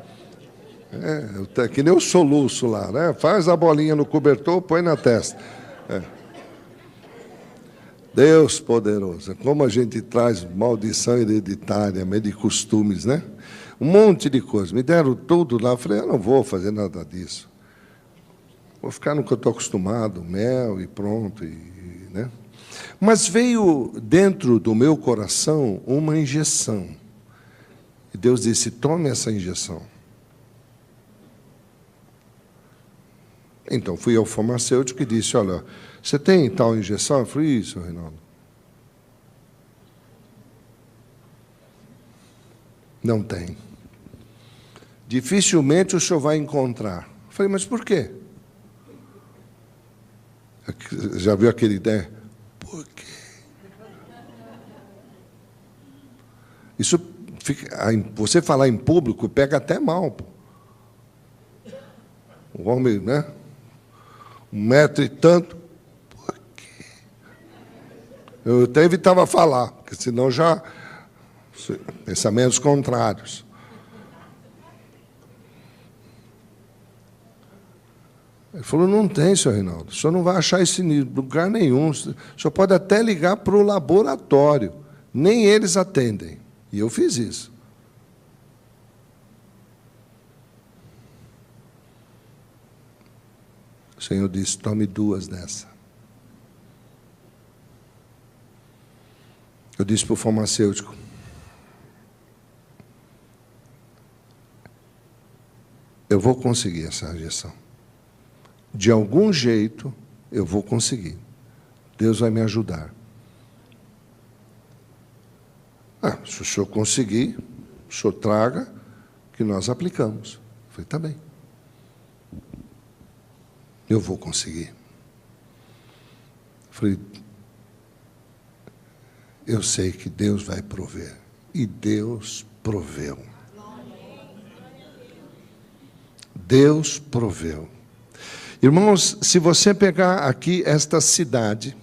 Que nem o soluço lá, né? Faz a bolinha no cobertor, põe na testa. Deus poderoso, como a gente traz maldição hereditária, meio de costumes, né? Um monte de coisa. Me deram tudo lá, eu falei, eu não vou fazer nada disso. Vou ficar no que eu estou acostumado, mel e pronto. Né? Mas veio dentro do meu coração uma injeção. E Deus disse, tome essa injeção. Então, fui ao farmacêutico e disse, olha, você tem tal injeção? Eu falei, isso, Reinaldo. Não tem. Dificilmente o senhor vai encontrar. Eu falei, mas por quê? Já viu aquele ideia? Por quê? Isso você falar em público pega até mal. Pô. O homem, né? 1 metro e tanto. Por quê? Eu até evitava falar, porque senão já pensamentos contrários. Ele falou, não tem, senhor Reinaldo. O senhor não vai achar isso em lugar nenhum. O senhor pode até ligar para o laboratório. Nem eles atendem. E eu fiz isso. O Senhor disse, tome 2 dessa. Eu disse para o farmacêutico, eu vou conseguir essa injeção. De algum jeito, eu vou conseguir. Deus vai me ajudar. Se o senhor conseguir, o senhor traga, que nós aplicamos. Eu falei, tá bem. Eu vou conseguir. Eu falei, eu sei que Deus vai prover. E Deus proveu. Deus proveu. Irmãos, se você pegar aqui esta cidade,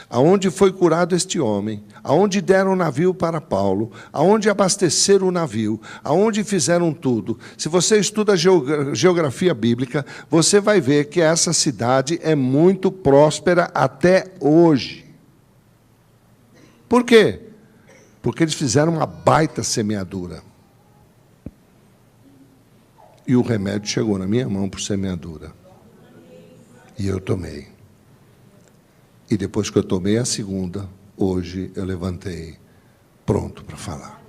aonde foi curado este homem, aonde deram o navio para Paulo, aonde abasteceram o navio, aonde fizeram tudo. Se você estuda geografia bíblica, você vai ver que essa cidade é muito próspera até hoje. Por quê? Porque eles fizeram uma baita semeadura. E o remédio chegou na minha mão por semeadura. E eu tomei. E depois que eu tomei a segunda, hoje eu levantei, pronto para falar.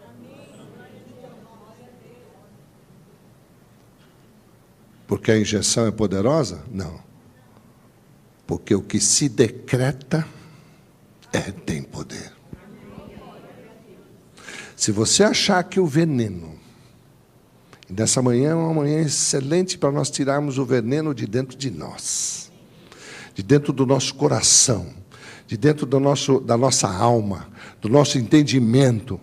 Porque a injeção é poderosa? Não. Porque o que se decreta tem poder. Se você achar que o veneno, e nessa manhã é uma manhã excelente para nós tirarmos o veneno de dentro de nós, de dentro do nosso coração, de dentro da nossa alma, do nosso entendimento.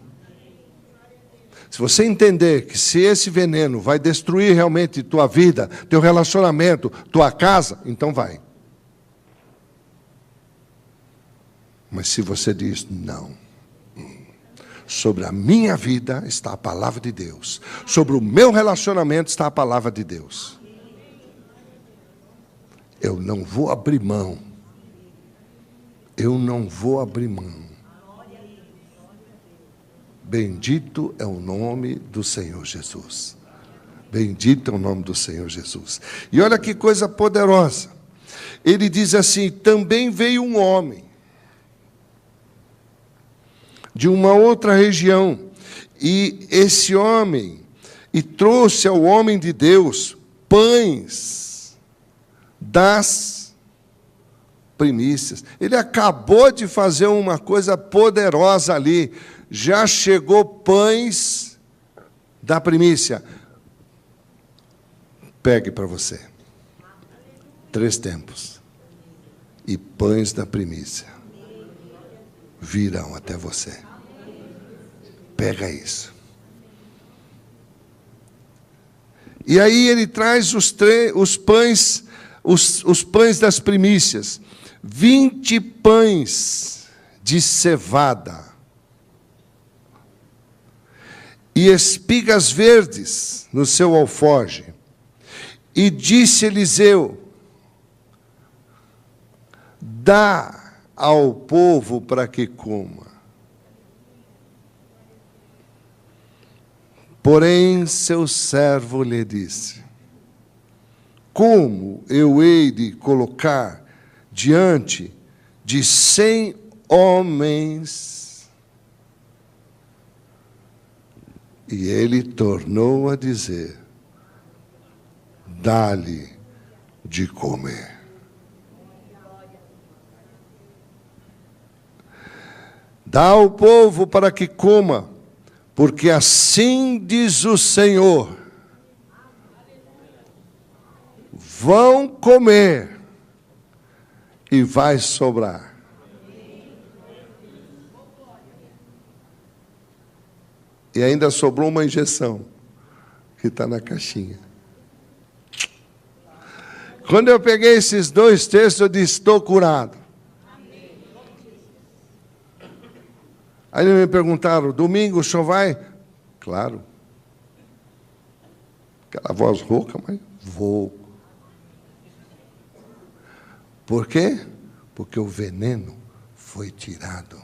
Se você entender que se esse veneno vai destruir realmente tua vida, teu relacionamento, tua casa, então vai. Mas se você diz, não, sobre a minha vida está a palavra de Deus, sobre o meu relacionamento está a palavra de Deus, eu não vou abrir mão. Eu não vou abrir mão. Bendito é o nome do Senhor Jesus. Bendito é o nome do Senhor Jesus. E olha que coisa poderosa. Ele diz assim, também veio um homem de uma outra região, e esse homem, e trouxe ao homem de Deus pães das primícias. Ele acabou de fazer uma coisa poderosa ali. Já chegou pães da primícia. Pegue para você. 3 tempos. E pães da primícia virão até você. Pega isso. E aí ele traz os pães das primícias. 20 pães de cevada e espigas verdes no seu alforje. E disse Eliseu, dá ao povo para que coma. Porém, seu servo lhe disse, como eu hei de colocar diante de 100 homens? E ele tornou a dizer, dá-lhe de comer. Dá ao povo para que coma, porque assim diz o Senhor, vão comer e vai sobrar. E ainda sobrou uma injeção, que está na caixinha. Quando eu peguei esses 2 textos, eu disse, estou curado. Aí me perguntaram, domingo o senhor vai? Claro. Aquela voz rouca, mas vou. Por quê? Porque o veneno foi tirado.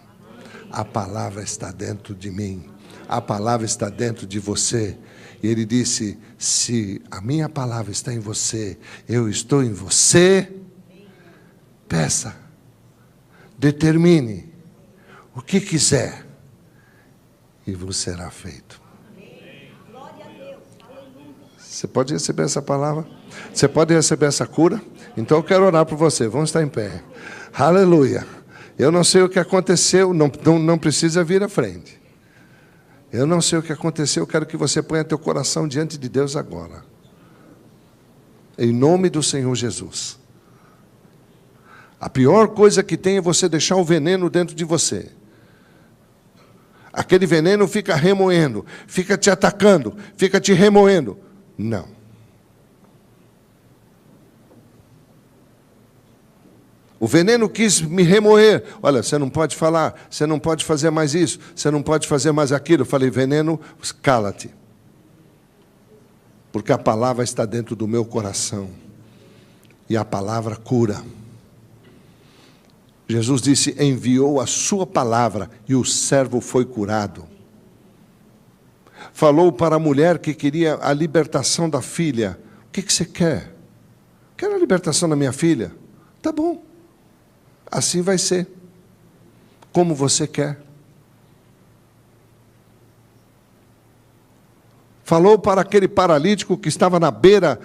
A palavra está dentro de mim. A palavra está dentro de você. E ele disse, se a minha palavra está em você, eu estou em você, peça, determine o que quiser, e vos será feito. Você pode receber essa palavra? Você pode receber essa cura? Então eu quero orar por você. Vamos estar em pé. Aleluia. Eu não sei o que aconteceu, não precisa vir à frente. Eu não sei o que aconteceu, eu quero que você ponha teu coração diante de Deus agora. Em nome do Senhor Jesus. A pior coisa que tem é você deixar o veneno dentro de você. Aquele veneno fica remoendo, fica te atacando, fica te remoendo. Não. O veneno quis me remoer. Olha, você não pode falar, você não pode fazer mais isso, você não pode fazer mais aquilo. Eu falei, veneno, cala-te. Porque a palavra está dentro do meu coração. E a palavra cura. Jesus disse, enviou a sua palavra e o servo foi curado. Falou para a mulher que queria a libertação da filha. O que você quer? Quero a libertação da minha filha. Tá bom. Assim vai ser. Como você quer. Falou para aquele paralítico que estava na beira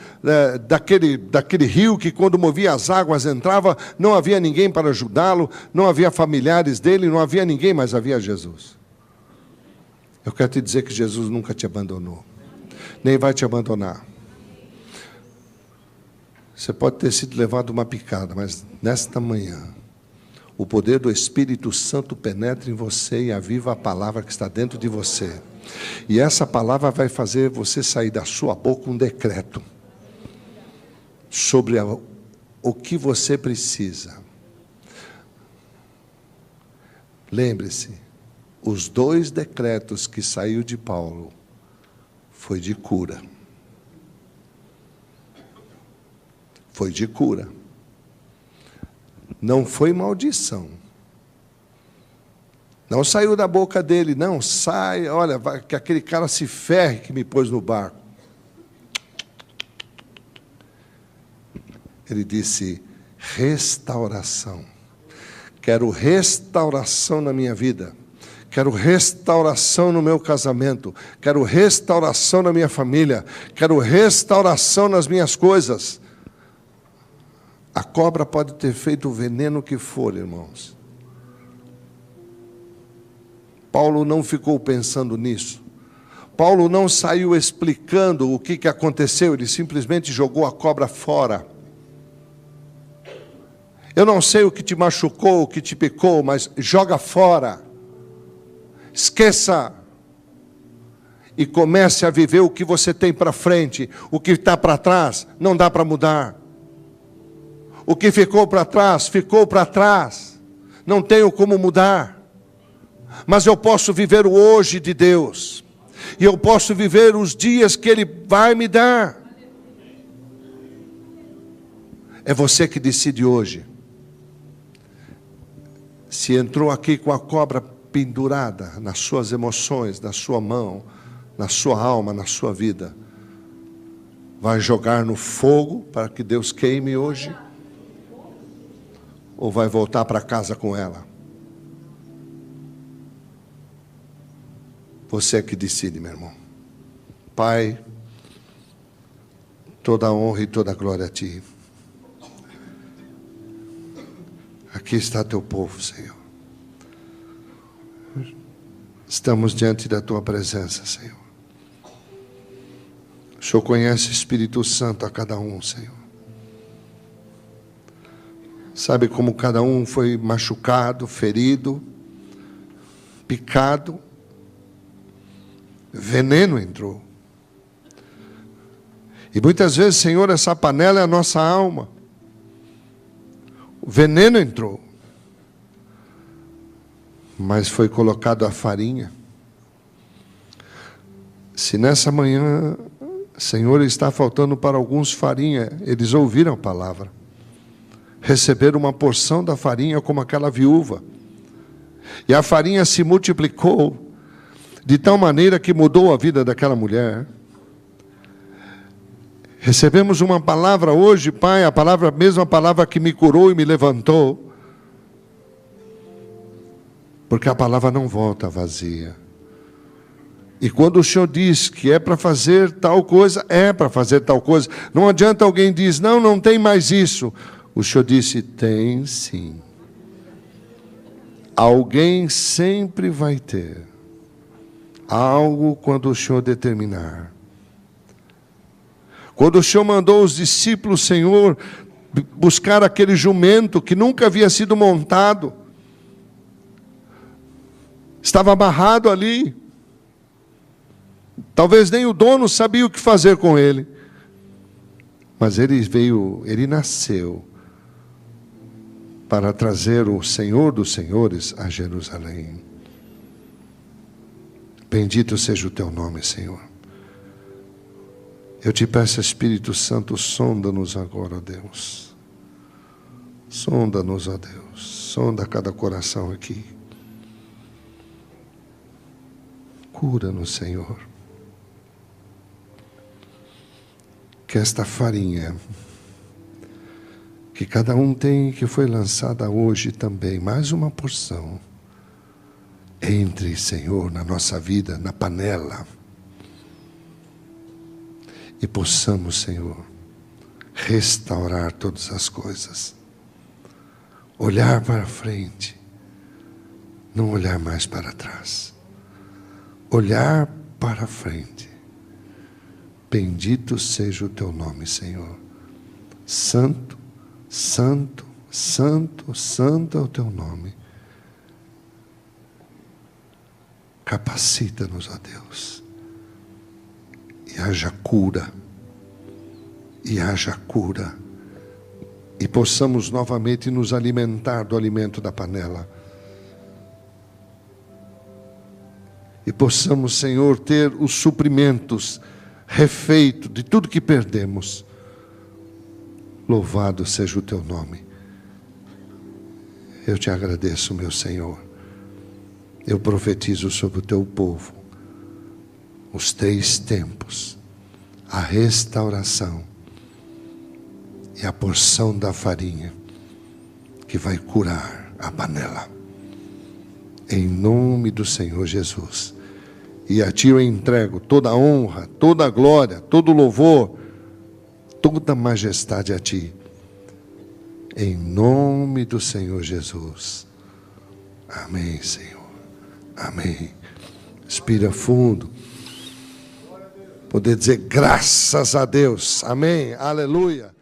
daquele rio, que quando movia as águas entrava, não havia ninguém para ajudá-lo, não havia familiares dele, não havia ninguém, mas havia Jesus. Eu quero te dizer que Jesus nunca te abandonou, nem vai te abandonar. Você pode ter sido levado uma picada, mas nesta manhã, o poder do Espírito Santo penetra em você e aviva a palavra que está dentro de você. E essa palavra vai fazer você sair da sua boca um decreto sobre o que você precisa. Lembre-se, os 2 decretos que saiu de Paulo foi de cura. Foi de cura. Não foi maldição. Não saiu da boca dele, não, sai, olha, que aquele cara se ferre que me pôs no barco. Ele disse, restauração. Quero restauração na minha vida. Quero restauração no meu casamento. Quero restauração na minha família. Quero restauração nas minhas coisas. A cobra pode ter feito o veneno que for, irmãos. Paulo não ficou pensando nisso. Paulo não saiu explicando o que aconteceu. Ele simplesmente jogou a cobra fora. Eu não sei o que te machucou, o que te picou, mas joga fora. Esqueça. E comece a viver o que você tem para frente. O que está para trás, não dá para mudar. O que ficou para trás, ficou para trás. Não tenho como mudar. Mas eu posso viver o hoje de Deus. E eu posso viver os dias que Ele vai me dar. É você que decide hoje. Se entrou aqui com a cobra pendurada nas suas emoções, na sua mão, na sua alma, na sua vida, vai jogar no fogo para que Deus queime hoje? Ou vai voltar para casa com ela? Você é que decide, meu irmão. Pai, toda a honra e toda a glória a Ti. Aqui está Teu povo, Senhor. Estamos diante da Tua presença, Senhor. O Senhor conhece, Espírito Santo, a cada um, Senhor. Sabe como cada um foi machucado, ferido, picado. Veneno entrou. E muitas vezes, Senhor, essa panela é a nossa alma. O veneno entrou. Mas foi colocado a farinha. Se nessa manhã, Senhor, está faltando para alguns farinha, eles ouviram a palavra. Receberam uma porção da farinha como aquela viúva. E a farinha se multiplicou de tal maneira que mudou a vida daquela mulher. Recebemos uma palavra hoje, Pai, a mesma palavra que me curou e me levantou. Porque a palavra não volta vazia. E quando o Senhor diz que é para fazer tal coisa, é para fazer tal coisa. Não adianta alguém dizer, não, não tem mais isso. O Senhor disse, tem sim. Alguém sempre vai ter algo quando o Senhor determinar. Quando o Senhor mandou os discípulos, Senhor, buscar aquele jumento que nunca havia sido montado, estava amarrado ali, talvez nem o dono sabia o que fazer com ele, mas ele nasceu para trazer o Senhor dos Senhores a Jerusalém. Bendito seja o teu nome, Senhor. Eu te peço, Espírito Santo, sonda-nos agora, ó Deus. Sonda-nos, ó Deus. Sonda cada coração aqui. Cura-nos, Senhor. Que esta farinha que cada um tem, que foi lançada hoje também, mais uma porção, entre, Senhor, na nossa vida, na panela, e possamos, Senhor, restaurar todas as coisas, olhar para frente, não olhar mais para trás, olhar para frente. Bendito seja o teu nome, Senhor. Santo, santo, santo, santo é o teu nome. Capacita-nos, ó Deus. E haja cura, e possamos novamente nos alimentar do alimento da panela, e possamos, Senhor, ter os suprimentos refeitos de tudo que perdemos. Louvado seja o teu nome. Eu te agradeço, meu Senhor. Eu profetizo sobre o teu povo os 3 tempos, a restauração e a porção da farinha que vai curar a panela. Em nome do Senhor Jesus. E a ti eu entrego toda a honra, toda a glória, todo o louvor, toda a majestade a ti. Em nome do Senhor Jesus. Amém, Senhor. Amém. Respira fundo. Poder dizer graças a Deus. Amém. Aleluia.